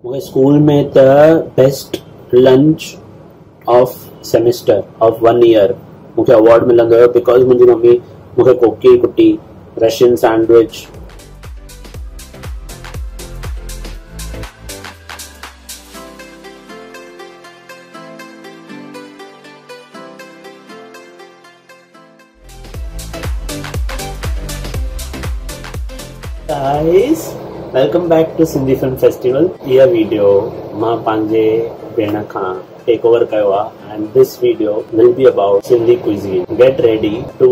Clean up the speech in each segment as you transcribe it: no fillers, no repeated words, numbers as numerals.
मुझे स्कूल में the best lunch of semester of 1 year मुझे अवार्ड मिलंदो हुयो बिकॉज मुंहिंजी मम्मी मुझे कोकी कुटी Russian sandwich Guys, welcome back to Sindhi Film Festival. This video मां पंहिंजे भेण खां टेक ओवर कयो आहे and this video will be about Sindhi cuisine. Get ready to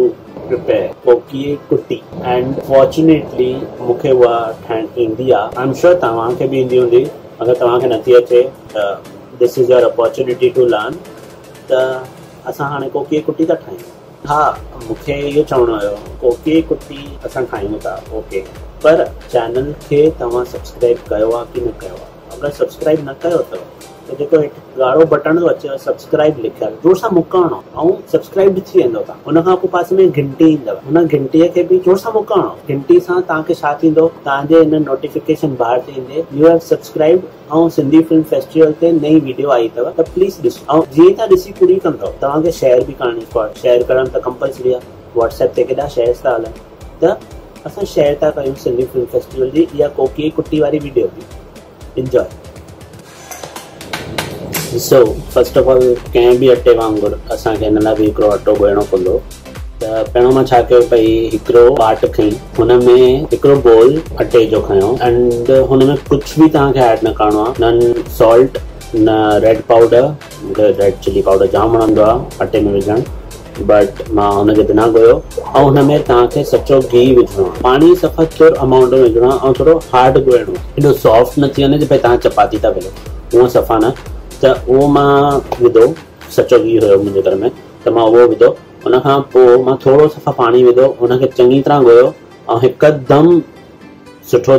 prepare कोकी कुटी and fortunately मूंखे उहा ठाहिण ईंदी आहे. I'm sure तव्हांखे बि ईंदी हूंदी. अगरि तव्हांखे नथी अचे त this is your opportunity to learn. त असां हाणे कोकी कुटी था ठाहियूं. हा मूंखे इहो चवणो हुयो कोकी कुटी असां ठाहियूं था ओके पर चैनल खे तव्हां सब्सक्राइब कयो आहे की न कयो आहे. अगरि सब्सक्राइब न कयो अथव त जेको ॻाढ़ो बटन थो अचेव सब्सक्राइब लिखियल जोर सां मुकाइणो ऐं सब्सक्राइब थी वेंदो तव्हां. हुन खां पोइ पासे में घंटी ईंदव हुन घंटीअ खे बि जोर सां मुकाइणो. घंटी सां तव्हांखे छा थींदो तव्हांजे हिन नोटिफिकेशन ॿाहिरि थी ईंदे यू हैव सब्सक्राइब ऐं सिंधी फिल्म फेस्टिवल ते नई वीडियो आई अथव त प्लीज़ ॾिसो. ऐं जीअं तव्हां ॾिसी पूरी कंदव तव्हांखे शेयर बि करणी शेयर करणु त कंपलसरी आहे. व्हाट्सएप ते केॾा शेयर्स था हलनि त असां शेयर था कयूं सिंधी फिल्म फेस्टिवल जी इहा कोकी कुटी वारी वीडियो बि enjoy. So first of all कंहिं बि अटे वांगुरु असांखे हिन लाइ बि हिकिड़ो अटो ॻोहिणो पवंदो. त पहिरियों मां छा कयो भई हिकिड़ो बाट खई हुन में हिकिड़ो बोल अटे जो खयो एंड हुन में कुझु बि तव्हांखे ऐड न करिणो आहे. न सॉल्ट न रेड पाउडर. मूंखे रेड चिली पाउडर जाम वणंदो आहे अटे में विझणु बट मां हुनजे बिना ॻोयो. ऐं हुन में तव्हांखे सचो घी विझणो आहे. पाणी सफ़ा तुर अमाउंट में विझणो आहे ऐं थोरो हार्ड ॻोहिणो आहे. एॾो सॉफ्ट न थी वञे भई तव्हां चपाती था वेलो उहो सफ़ा न. त उहो मां विधो सचो घी हुयो मुंहिंजे घर में त मां उहो विधो. हुन खां पोइ मां थोरो सफ़ा पाणी विधो हुनखे चङी तरह ॻोयो ऐं हिकदमि सुठो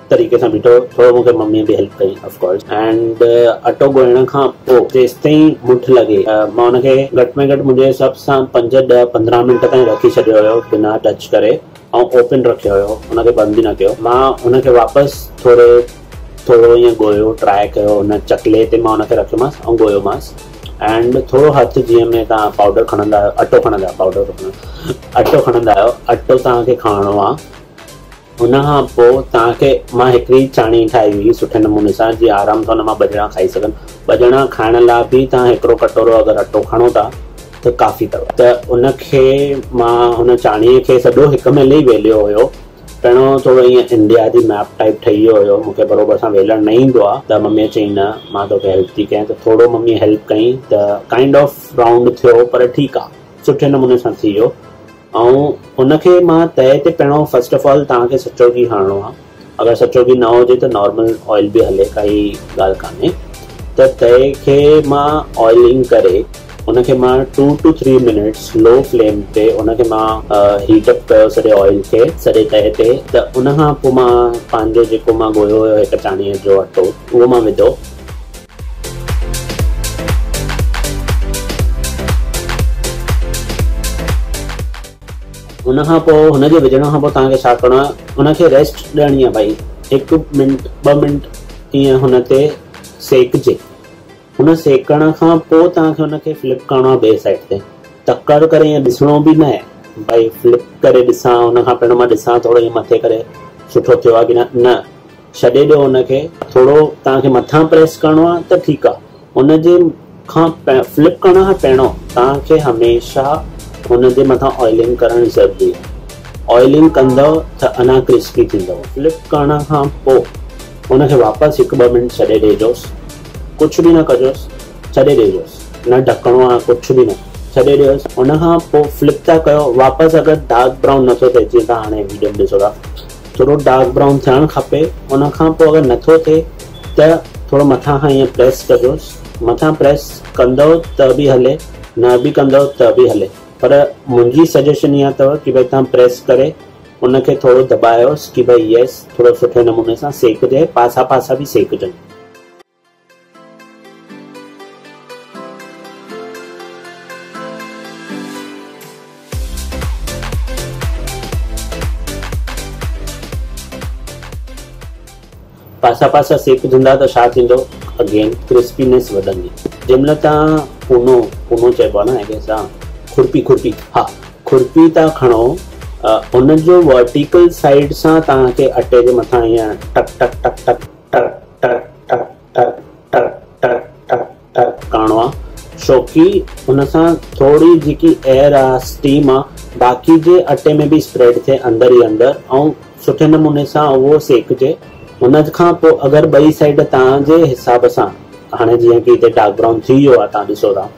तरीक़े सां बीठो. थोरो मूंखे मम्मीअ बि हेल्प कई ऑफकोर्स एंड अटो ॻोहिण खां पोइ जेसि ताईं मुठ लॻे मां हुनखे घटि में घटि मुंहिंजे हिसाब सां 5, 10, 15 मिंट ताईं रखी छॾियो हुयो बिना टच करे ऐं ओपन रखियो हुयो हुनखे बंदि बि न कयो. मां हुनखे वापसि थोरो ईअं ॻोयो ट्राए कयो हुन चकले ते मां हुनखे रखियोमांसि ऐं ॻोयोमांसि एंड थोरो हथु जीअं में तव्हां पाउडर खणंदा आहियो अटो खणंदा आहियो अटो खणंदा आहियो अटो तव्हांखे खणणो आहे. हुन खां पोइ तव्हांखे मां हिकिड़ी चाणी ठाही हुई सुठे नमूने सां जीअं आराम सां हुन मां ॿजणा खाई सघनि. ॿजणा खाइण लाइ बि तव्हां हिकिड़ो कटोरो अगरि अटो खणो था त काफ़ी अथव. त उनखे मां हुन चाणीअ खे सॼो हिकु महिल ई वेलियो हुयो. पहिरियों थोरो ईअं इंडिया जी मैप टाइप ठही वियो हुयो. मूंखे बराबरि सां वेलण न ईंदो आहे त मम्मीअ चई न मां तोखे हेल्प थी कयां त थोरो मम्मी हेल्प कई त काइंड ऑफ राउंड थियो पर ठीकु आहे सुठे नमूने सां थी वियो. ऐं हुनखे मां तए ते पहिरियों फर्स्ट ऑफ ऑल तव्हांखे सचो घी हणणो आहे. अगरि सचो घी न हुजे त नॉर्मल ऑइल बि हले काई ॻाल्हि कान्हे. त तए खे मां ऑइलिंग करे हुनखे मां 2 to 3 मिनट्स लो फ्लेम ते हुनखे मां हीटअप कयो सॼे ऑइल खे सॼे तए ते. त हुन खां पोइ मां पंहिंजो जेको मां ॻोयो हुयो हिकु चाणीअ जो अटो उहो मां विधो. हुन खां पोइ हुनजे विझण खां पोइ तव्हांखे छा करिणो आहे हुनखे रेस्ट ॾियणी आहे भई 1 मिंट 2 मिंट ईअं हुन ते सेकजे. हुन सेकण खां पोइ तव्हांखे हुनखे फ्लिप करिणो आहे ॿिए साइड ते. तकड़ करे ईअं ॾिसणो बि न आहे भई फ्लिप करे ॾिसां हुन खां पहिरियों मां ॾिसां थोरो ईअं मथे करे सुठो थियो आहे की न छॾे ॾियो हुनखे. थोरो तव्हांखे मथां प्रेस करिणो आहे त ठीकु आहे. हुनजे खां फ्लिप करण खां पहिरियों तव्हांखे हमेशह हुनजे मथां ऑइलिंग करणु ज़रूरी आहे. ऑइलिंग कंदव त अञा क्रिस्पी थींदव. फ्लिप करण खां पोइ हुनखे वापसि 1-2 मिंट छॾे ॾिजोसि. कुझु बि न कजोसि छॾे ॾिजोसि. न ढकणो आहे कुझु बि न छॾे ॾियोसि. हुन खां पोइ फ्लिप था कयो वापसि अगरि डार्क ब्राउन नथो थिए जीअं तव्हां हाणे वीडियो में ॾिसो था थोरो डार्क ब्राउन थियणु खपे. हुन खां पोइ अगरि नथो थिए त थोरो मथां खां ईअं प्रेस कजोसि. मथां प्रेस कंदव त बि हले न बि कंदव त बि हले पर मुंहिंजी सजेशन इहा अथव की भई तव्हां प्रेस करे हुनखे थोरो दॿायोसि की भई यस थोरो सुठे नमूने सां सेकजे. पासा पासा बि सेकजनि. पासा पासा सेकजंदा त छा थींदो, अगेन क्रिस्पीनेस वधंदी। जंहिंमहिल तव्हां पूनो चइबो आहे न आई गेस, खुरपी हा खुरपी था खणो, उन जो वर्टिकल साइड सां तव्हांखे अटे जे मथां ईअं टक टक टक टक टक टक टक टक टक टक टक टक करणो आहे, छोकी हुन सां थोरी जेकी एयर आहे, स्टीम आहे, बाक़ी जे अटे में बि स्प्रेड थिए अंदर ई अंदर, ऐं सुठे नमूने सां उहो सेकजे। हुन खां पोइ अगरि ॿई साइड तव्हांजे हिसाब सां, हाणे जीअं कि हिते डार्क ब्राउन थी वियो आहे, तव्हां ॾिसो था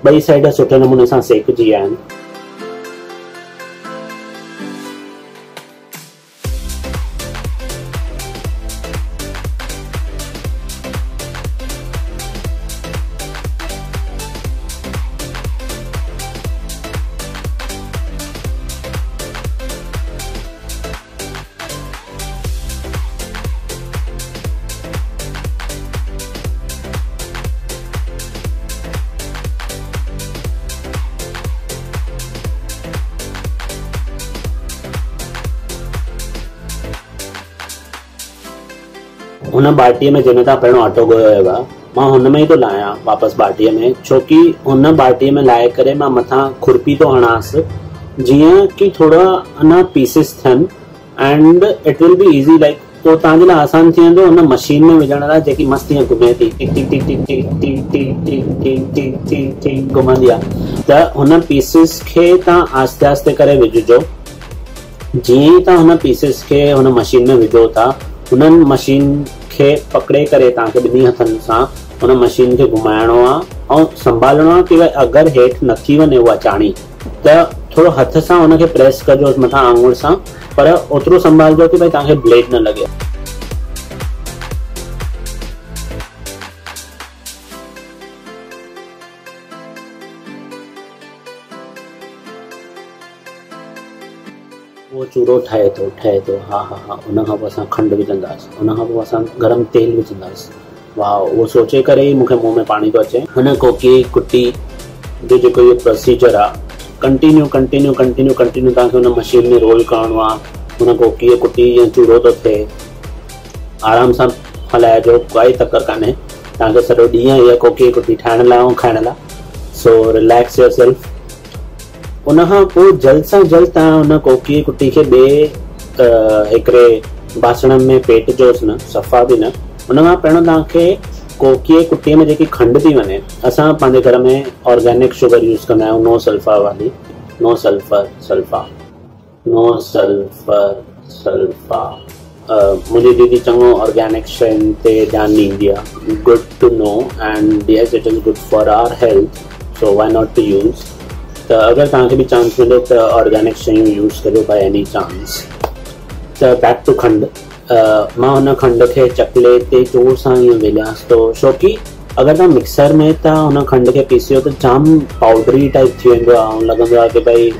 ॿई साइड सुठे नमूने सां सेकजी विया आहिनि। हुन बाटीअ में जंहिंमें तव्हां पहिरियों अटो ॻोयो आहे, मां हुन में ई थो लाहियां वापसि बाटीअ में, छोकी हुन बाटीअ में लाहे करे मां मथां खुरपी थो हणांसि, जीअं कि थोरा अञा पीसिस थियनि and it will be easy, like पोइ तव्हांजे लाइ आसान थी वेंदो हुन मशीन में विझण लाइ, जेकी मस्तु हीअं घुमे थी, टिक टिक टिक टिक टिक टिक टिक टिक टिक टिक टिक टिक घुमंदी आहे। त हुन पीसिस खे तव्हां आस्ते आस्ते करे विझिजो। जीअं ई तव्हां हुन पीसिस खे हुन मशीन में विझो था, हुननि मशीन खे पकड़े करे तव्हांखे ॿिन्ही हथनि सां हुन मशीन खे घुमाइणो आहे ऐं संभालणो आहे कि अगरि हेठि नथी वञे उहा चाणी, त थोरो हथ सां हुनखे प्रेस कजो मथां आङुर सां, पर ओतिरो संभालजो कि तव्हांखे ब्लेड न लॻे। वो चूरो ठहे थो हा हा हा। उन खां पोइ असां खंडु विझंदासीं, उन खां पोइ असां गरम तेल विझंदासीं। वाह, उहो सोचे करे ई मूंखे मुंहं में पाणी थो अचे। हुन कोकी कुटी जो जेको इहो प्रोसीजर आहे, कंटिन्यू तव्हांखे हुन मशीन में रोल करणो आहे। हुन कोकी कुटी या चूरो थो थिए, आराम सां हलाइजो, काई तकड़ कान्हे। तव्हांखे सॼो ॾींहुं इहा कोकी कुटी ठाहिण लाइ ऐं खाइण लाइ, सो रिलैक्स योर सेल्फ। उन खां पोइ जल्द सां जल्द तव्हां हुन कोकी कुटी खे ॿिए हिकिड़े बासण में पेटजोसि न, सफ़ा बि न। उन खां पहिरियों तव्हांखे कोकीअ कुटीअ में जेकी खंडु थी वञे, असां पंहिंजे घर में ऑर्गेनिक शुगर यूज़ कंदा आहियूं, नो सल्फर वाली, नो सल्फर सल्फा। मुंहिंजी दीदी चङो ऑर्गेनिक शयुनि ते ध्यानु ॾींदी आहे, good to know, and yes it is good for our health, so why not to use. त अगरि तव्हांखे बि चांस मिले त ऑर्गेनिक शयूं यूज़ करियो बाय एनी चांस। त बैक टू खंडु, मां हुन खंड खे चकले ते जोर सां ईअं वेलियांसि थो, छोकी अगरि तव्हां मिक्सर में तव्हां हुन खंड खे पीसियो त जाम पाउडरी टाइप थी वेंदो आहे, ऐं लॻंदो आहे कि भई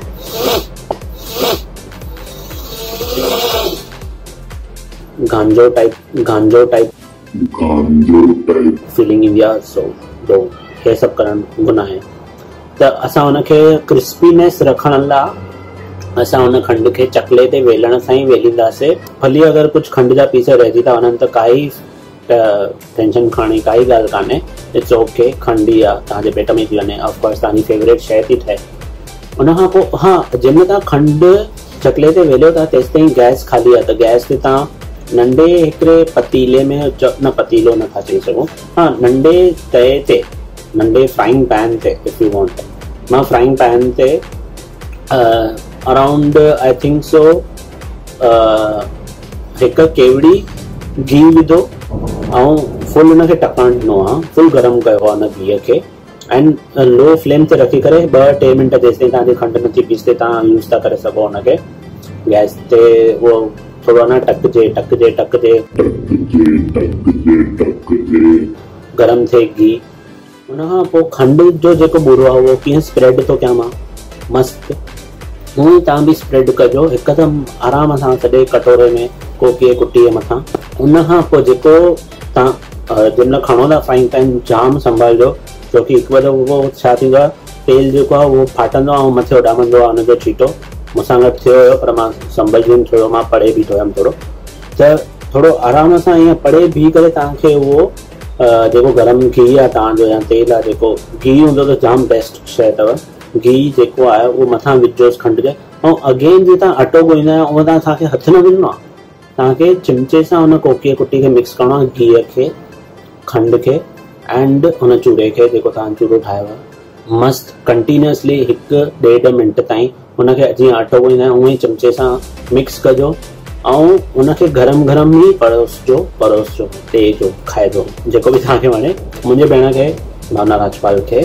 गांजो टाइप फीलिंग ईंदी आहे। सो हे सभु करणु गुनाह आहे। त असां हुनखे क्रिस्पीनेस रखण लाइ असां हुन खंड खे चकले ते वेलण सां ई वेलींदासीं। भली अगरि कुझु खंड जा पीस रहिजी था वञनि त काई टेंशन खणण जी काई ॻाल्हि कान्हे, इट्स ओके, खंड ई आहे, तव्हांजे पेट में थी वञे, ऑफकोर्स तव्हांजी फेवरेट शइ थी ठहे। उन खां पोइ हा, जंहिंमें तव्हां खंड चकले ते वेलियो था तेसि ताईं गैस खाली आहे, त गैस ते तव्हां नंढे हिकिड़े पतीले में, न पतीलो नथा चई सघूं, हा नंढे तए ते, नंढे फ्राइंग पैन ते, इफ यू वांट, मां फ्राइंग पैन ते अराउंड आई थिंक सो हिकु केवड़ी घी विधो ऐं फुल हुनखे टकणु ॾिनो आहे, फुल गरम कयो आहे हुन घीअ खे, एंड लो फ्लेम ते रखी करे 2-3 मिंट जेसि ताईं तव्हांजी खंड नथी पीसे तव्हां यूज़ था करे सघो हुनखे। गैस ते उहो थोरो न टकजे गरम थिए घी। उन खां पोइ खंड जो जेको बुरो आहे उहो कीअं स्प्रेड थो कयां मां, मस्तु हूअं ई तव्हां बि स्प्रेड कजो हिकदमि आराम सां सॼे कटोरे में कोकीअ कुटीअ मथां। उन खां पोइ जेको तव्हां जंहिंमहिल खणो था फ्राइंग पैन, जाम संभालजो, छोकी हिकु बार उहो छा थींदो आहे, तेल जेको आहे उहो फाटंदो आहे ऐं मथे उॾामंदो आहे हुनजो छीटो। मूंसां गॾु थियो हुयो, पर मां संभलजी वियुमि थोरो, मां पढ़े बि हुयमि थोरो। त थोरो आराम सां ईअं पड़े बीह करे तव्हांखे उहो जेको गरम घी आहे तव्हांजो या तेल आहे, जेको घी हूंदो त जाम बेस्ट शइ अथव। घी जेको आहे उहो मथां विझोसि खंड जे, ऐं अगेन जीअं तव्हां अटो ॻोहींदा आहियो उहो तव्हांखे हथ न विझणो आहे, तव्हांखे चिमचे सां हुन कोकीअ कुटी खे मिक्स करणो आहे, घीअ खे, खंड खे एंड हुन चूरे खे जेको तव्हां चूरो ठाहियो आहे। मस्त कंटिन्यूअसली 1-1.5 मिंट ताईं हुनखे जीअं अटो ॻोहींदा आहियूं उअं ई चिमचे सां मिक्स कजो ऐं उनखे गरम गरम ई परोसजो तेजो खाइजो जेको बि तव्हांखे वणे। मुंहिंजे भेण खे भावना राजपाल खे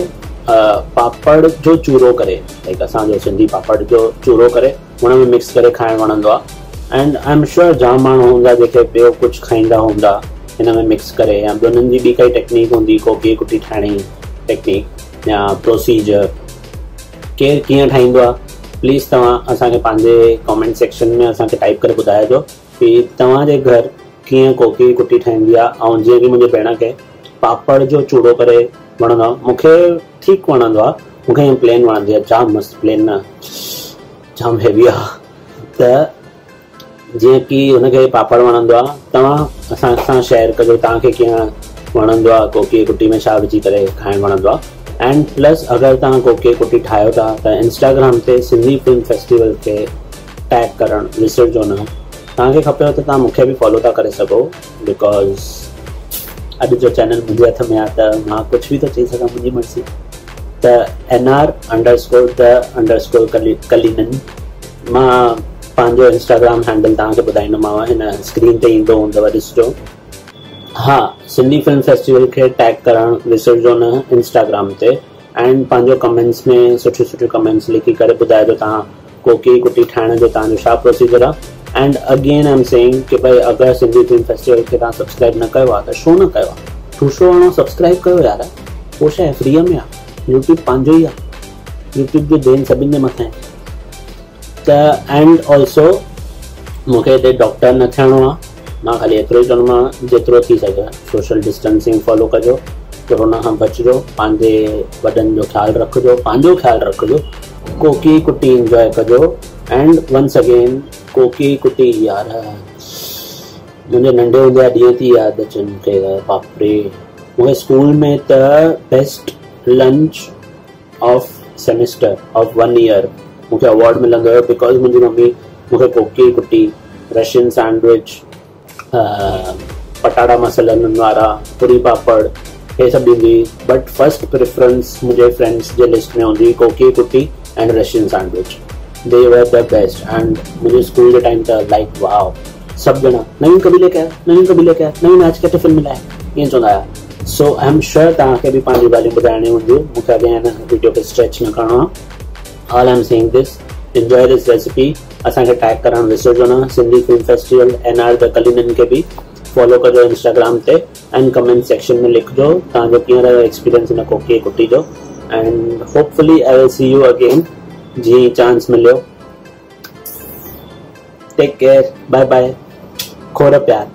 पापड़ जो चूरो करे, लाइक असांजो सिंधी पापड़ जो चूरो करे हुन में मिक्स करे खाइणु वणंदो आहे। एंड आई एम श्योर जाम माण्हू हूंदा जेके ॿियो कुझु खाईंदा हूंदा हिन में मिक्स करे, या हुननि जी ॿी काई टेक्निक हूंदी कोकी कुटी ठाहिण जी टेक्निक या प्रोसीजर, केरु कीअं ठाहींदो आहे। प्लीज़ तव्हां असांखे पंहिंजे कमेंट सेक्शन में असांखे टाइप करे ॿुधाइजो कि तव्हांजे घर कीअं कोकी कुटी ठहींदी आहे। ऐं जीअं कि मुंहिंजे भेण खे पापड़ जो चूरो करे वणंदो आहे, मूंखे ठीकु वणंदो आहे, मूंखे ईअं प्लेन वणंदी आहे, जाम मस्तु प्लेन न, जाम हेवी आहे। त जीअं कि हुनखे पापड़ वणंदो आहे, तव्हां असां सां शेयर कजो तव्हांखे कीअं वणंदो आहे, कोकी कुटी में छा विझी करे खाइणु वणंदो आहे। एंड प्लस अगरि तव्हां कोकी कुटी ठाहियो था त इंस्टाग्राम ते सिंधी फिल्म फेस्टिवल खे टैग करणु विसरजो न। तव्हांखे खपेव त तव्हां मूंखे बि फॉलो था करे सघो, बिकॉज़ अॼु जो चैनल मुंहिंजे हथ में आहे त मां कुझु बि थो चई सघां मुंहिंजी मर्ज़ी। त NR_the_कलीनन मां पंहिंजो इंस्टाग्राम हैंडल तव्हांखे ॿुधाईंदोमांव, हिन स्क्रीन ते ईंदो हूंदव, ॾिसजो। हा, सिंधी फिल्म फेस्टिवल खे टैग करणु विसरजो न इंस्टाग्राम ते। एंड पंहिंजो कमेंट्स में सुठियूं कमेंट्स लिखी करे ॿुधाइजो तव्हां कोकी कुटी ठाहिण जो तव्हांजो छा प्रोसीजर आहे। And again I am saying कि भई अगरि सिंधी फिल्म फेस्टिवल खे तव्हां सब्सक्राइब न कयो आहे त छो न कयो आहे, ठूसो वणो सब्सक्राइब कयो यार, पोइ छा आहे, फ्रीअ में आहे, यूट्यूब पंहिंजो ई आहे, यूट्यूब जो देन सभिनि जे मथां आहे। त एंड ऑल्सो मूंखे हिते डॉक्टर न थियणो आहे, मां ख़ाली एतिरो ई चवंदोमांव जेतिरो थी सघे सोशल डिस्टेंसिंग फॉलो कजो, कोरोना खां बचिजो, पंहिंजे वॾनि जो ख़्यालु रखिजो, पंहिंजो ख़्यालु रखिजो, कोकी कुटी इंजॉय कजो। एंड वंस अगेन कोकी कुटी यार मुंहिंजे नंढे हूंदे ॾींहं थी यादि अचनि मूंखे, बाप रे, मूंखे स्कूल में त best lunch of semester of 1 year मूंखे अवॉर्ड मिलंदो हुयो, बिकॉज़ मुंहिंजी मम्मी मूंखे कोकी कुटी, रशियन सैंडविच, पटाटा मसालनि वारा, पूरी पापड़, हे सभु ॾींदी हुई। बट फर्स्ट प्रेफरेंस मुंहिंजे फ्रेंड्स जे लिस्ट में हूंदी हुई कोकी कुटी and Russian sandwich, the were the best. And मुंहिंजे स्कूल जे टाइम त लाइक वाओ, सभु ॼणा नवीन कबीले खे नवीन आज के टिफिन मिलाए ईअं चवंदा हुआ। सो आई एम श्योर तव्हांखे बि पंहिंजी ॻाल्हियूं ॿुधाइणियूं हूंदियूं, मूंखे अॻियां हिन वीडियो खे स्ट्रेच न करणो आहे। All I am saying this, enjoy this recipe, असांखे टैग करणु विसरजो न। सिंधी फिल्म फेस्टिवल NR_the_कलीनन खे बि फॉलो कजो इंस्टाग्राम ते एंड कमेंट सेक्शन में लिखजो तव्हांजो कीअं रहियो एक्सपीरियंस हिन कोकी कुटी जो। And hopefully I will see U again जीअं चांस मिलियो। टेक केयर, बाय बाय, खोड़ प्यार।